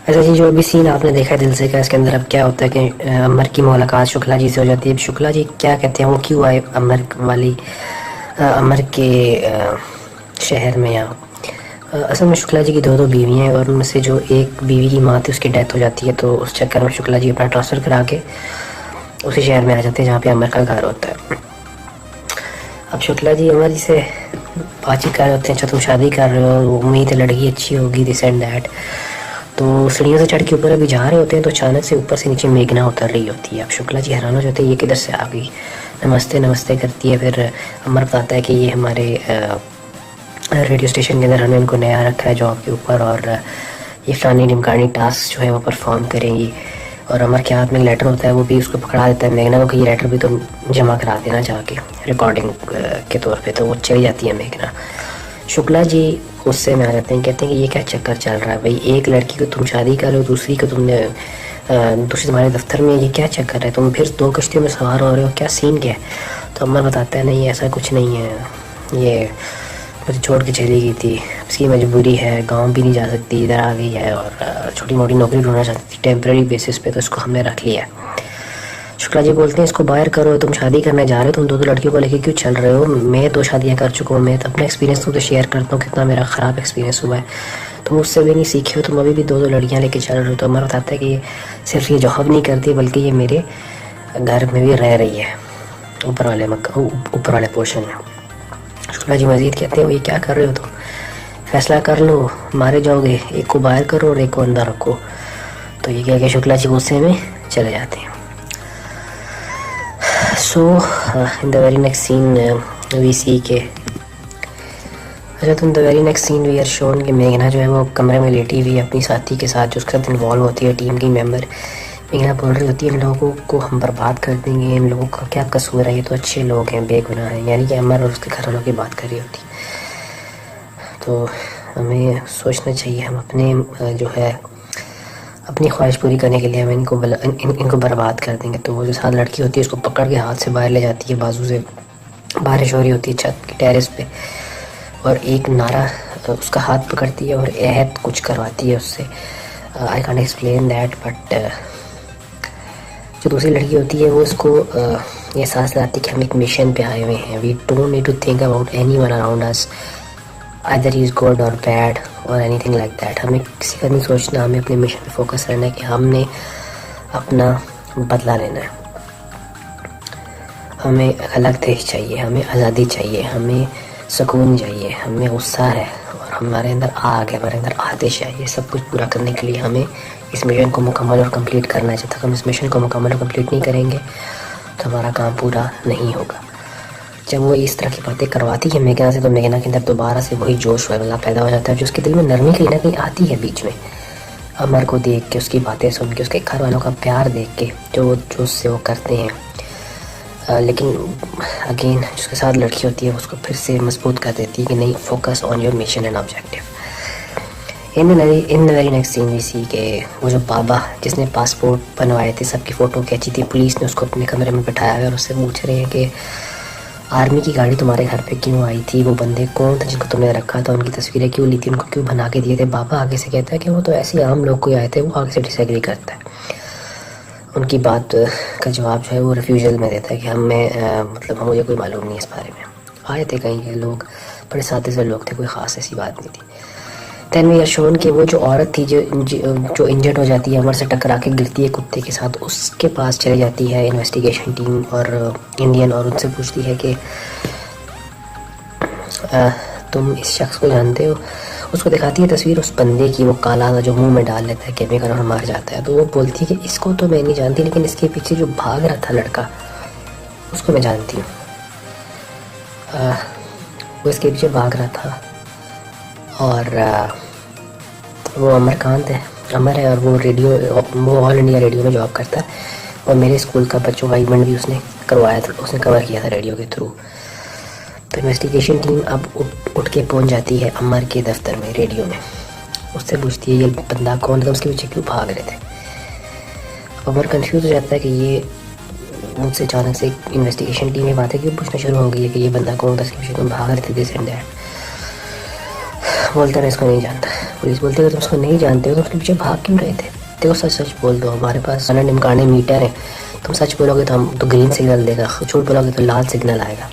अच्छा जी, जो अभी सीन आपने देखा दिल से का, इसके अंदर अब क्या होता है कि अमर की मुलाकात शुक्ला जी से हो जाती है। अब शुक्ला जी क्या कहते हैं, वो क्यों आए अमर के शहर में यहाँ। असल में शुक्ला जी की दो बीवियाँ हैं और उनमें से जो एक बीवी की माँ थी उसकी डेथ हो जाती है, तो उस चक्कर में शुक्ला जी अपना ट्रांसफ़र करा के उसी शहर में आ जाते हैं जहाँ पे अमर का घर होता है। अब शुक्ला जी अमर जी से बातचीत कर रहे होते हैं, अच्छा तुम शादी कर रहे हो, उम्मीद है लड़की अच्छी होगी, दिस एंड दैट। तो सीढ़ियों से चढ़ के ऊपर अभी जा रहे होते हैं तो अचानक से ऊपर से नीचे मेघना उतर रही होती है। अब शुक्ला जी हैरान हो जाते हैं, ये किधर से आ गई, नमस्ते नमस्ते करती है। फिर अमर बताता है कि ये हमारे रेडियो स्टेशन के अंदर हमने इनको नया रखा है जॉब के ऊपर, और ये फ़लानी ढिमकानी टास्क जो है वो परफॉर्म करेंगी। और अमर के हाथ में एक लेटर होता है, वो भी उसको पकड़ा देता है मेघना को कि ये लेटर भी तुम जमा करा देना जाके रिकॉर्डिंग के तौर पे। तो वो चली जाती है मेघना। शुक्ला जी गुस्से में आ जाते हैं, कहते हैं कि ये क्या चक्कर चल रहा है भाई, एक लड़की को तुम शादी कर रहे हो, दूसरी को तुमने दूसरी तुम्हारे दफ्तर में, ये क्या चक्कर है, तुम फिर दो कश्तियों में सवार हो रहे हो, क्या सीन क्या है। तो अमर बताता है नहीं ऐसा कुछ नहीं है, ये मुझे छोड़ के चली गई थी, इसकी मजबूरी है, गांव भी नहीं जा सकती, इधर आ गई है और छोटी मोटी नौकरी ढूंढना चाहती थी टेम्प्रेरी बेसिस पे, तो इसको हमने रख लिया है। शुक्ला जी बोलते हैं इसको बाहर करो, तुम शादी करने जा रहे हो, तुम दो लड़कियों को लेके क्यों चल रहे हो, मैं दो शादियां कर चुका हूँ, मैं तो अपना एक्सपीरियंस तुमसे शेयर करता हूँ कितना मेरा ख़राब एक्सपीरियंस हुआ है, तुम उससे भी नहीं सीखे हो, तुम अभी भी दो लड़कियाँ लेके चल रहे हो। तो हमारा बताता है कि ये सिर्फ ये जॉब नहीं करती बल्कि ये मेरे घर में भी रह रही है, ऊपर वाले पोर्शन में। शुक्ला जी मजीद कहते हैं ये क्या कर रहे हो तुम, फैसला कर लो, मारे जाओगे, एक को बाहर करो और एक को अंदर रखो। तो ये कह के शुक्ला जी गुस्से में चले जाते हैं। So in the very next scene we see के the very next scene we are shown कि मेघना जो है वो कमरे में लेटी हुई अपनी साथी के साथ, जो उसके साथ इन्वॉल्व होती है टीम की मेंबर। मेघना बोल रही होती है इन लोगों को हम बर्बाद कर देंगे, इन लोगों का क्या कसूर है, ये तो अच्छे लोग हैं, बेगुनाह हैं, यानी कि अमर और उसके घर वालों की बात कर रही होती। तो हमें सोचना चाहिए, हम अपने जो है अपनी ख्वाहिश पूरी करने के लिए हम इनको बर्बाद कर देंगे। तो वो जो साथ लड़की होती है उसको पकड़ के हाथ से बाहर ले जाती है, बाजू से बारिश हो रही होती है छत की टेरेस पे, और एक नारा उसका हाथ पकड़ती है और अहद कुछ करवाती है उससे। I can explain that, but जो दूसरी लड़की होती है वो उसको ये सांस दिलाती है कि हम एक मिशन पे आए हुए हैं, we don't need to think about any one around us, either he is good or bad or anything like that। हमें किसी का नहीं सोचना, हमें अपने मिशन पे फोकस रहना है कि हमने अपना बदला लेना है। हमें अलग देश चाहिए, हमें आज़ादी चाहिए, हमें सुकून चाहिए, हमें गुस्सा है और हमारे अंदर आग है, हमारे अंदर आतिश है। ये सब कुछ पूरा करने के लिए हमें इस मिशन को मुकम्मल और कंप्लीट करना है। जब तक हम इस मिशन को मुकम्मल और कंप्लीट नहीं करेंगे तो हमारा काम पूरा नहीं होगा। जब वो इस तरह की बातें करवाती है मेघना से, तो मेघना के अंदर दोबारा से वही जोश वाला पैदा हो जाता है, जो उसके दिल में नरमी कहीं ना कहीं आती है बीच में, अमर को देख के, उसकी बातें सुन के, उसके घर वालों का प्यार देख के, जो उससे वो करते हैं। लेकिन अगेन जिसके साथ लड़की होती है उसको फिर से मजबूत कर देती है कि नहीं, focus on your mission and objective. In the very next scene we see के वो जो बाबा जिसने पासपोर्ट बनवाए थे, सबकी फ़ोटो खींची थी, पुलिस ने उसको अपने कमरे में बैठाया है और उससे पूछ रहे हैं कि आर्मी की गाड़ी तुम्हारे घर पे क्यों आई थी, वो बंदे कौन थे जिनको तुमने रखा था, उनकी तस्वीरें क्यों ली थी, उनको क्यों बना के दिए थे। बाबा आगे से कहता है कि वो तो ऐसे आम लोग कोई आए थे, वो आगे से डिसएग्री करता है। उनकी बात का जवाब जो है वो रिफ्यूज़ल में देता है कि मतलब मुझे कोई मालूम नहीं इस बारे में, आए थे कहीं के लोग, बड़े सादे से लोग थे, कोई ख़ास ऐसी बात नहीं थी। दैन वी आर शोन कि वो जो औरत थी जो इंजर्ड हो जाती है, अमर से टकरा के गिरती है कुत्ते के साथ, उसके पास चली जाती है इन्वेस्टिगेशन टीम और इंडियन, और उनसे पूछती है कि तुम इस शख्स को जानते हो। उसको दिखाती है तस्वीर उस बंदे की, वो काला जो मुंह में डाल लेता है केमिकल और मार जाता है। तो वो बोलती है कि इसको तो मैं नहीं जानती, लेकिन इसके पीछे जो भाग रहा था लड़का उसको मैं जानती हूँ। वो इसके पीछे भाग रहा था और वो अमरकांत है, अमर है, और वो ऑल इंडिया रेडियो में जॉब करता है, और मेरे स्कूल का बच्चों का इवेंट भी उसने करवाया था, उसने कवर किया था रेडियो के थ्रू। तो इन्वेस्टिगेशन टीम अब उठ के पहुंच जाती है अमर के दफ्तर में रेडियो में, उससे पूछती है ये बंदा कौन था, उसके पीछे क्यों भाग रहे थे। अमर कंफ्यूज हो जाता है कि ये मुझसे अचानक से इन्वेस्टिगेशन टीम में बातें क्यों पूछना शुरू हो गई है कि ये बंदा कौन था, इसके पीछे तुम भाग रहे थे, दिस एंड दैट। बोलते ना इसको नहीं जानता। पुलिस बोलती है अगर तुम इसको नहीं जानते हो तो उसके पीछे भाग क्यों रहे थे। देखो सच सच बोल दो, हमारे पास निमकाने मीटर है, तुम सच बोलोगे तो हम तो ग्रीन सिग्नल देगा, झूठ बोलोगे तो लाल सिग्नल आएगा।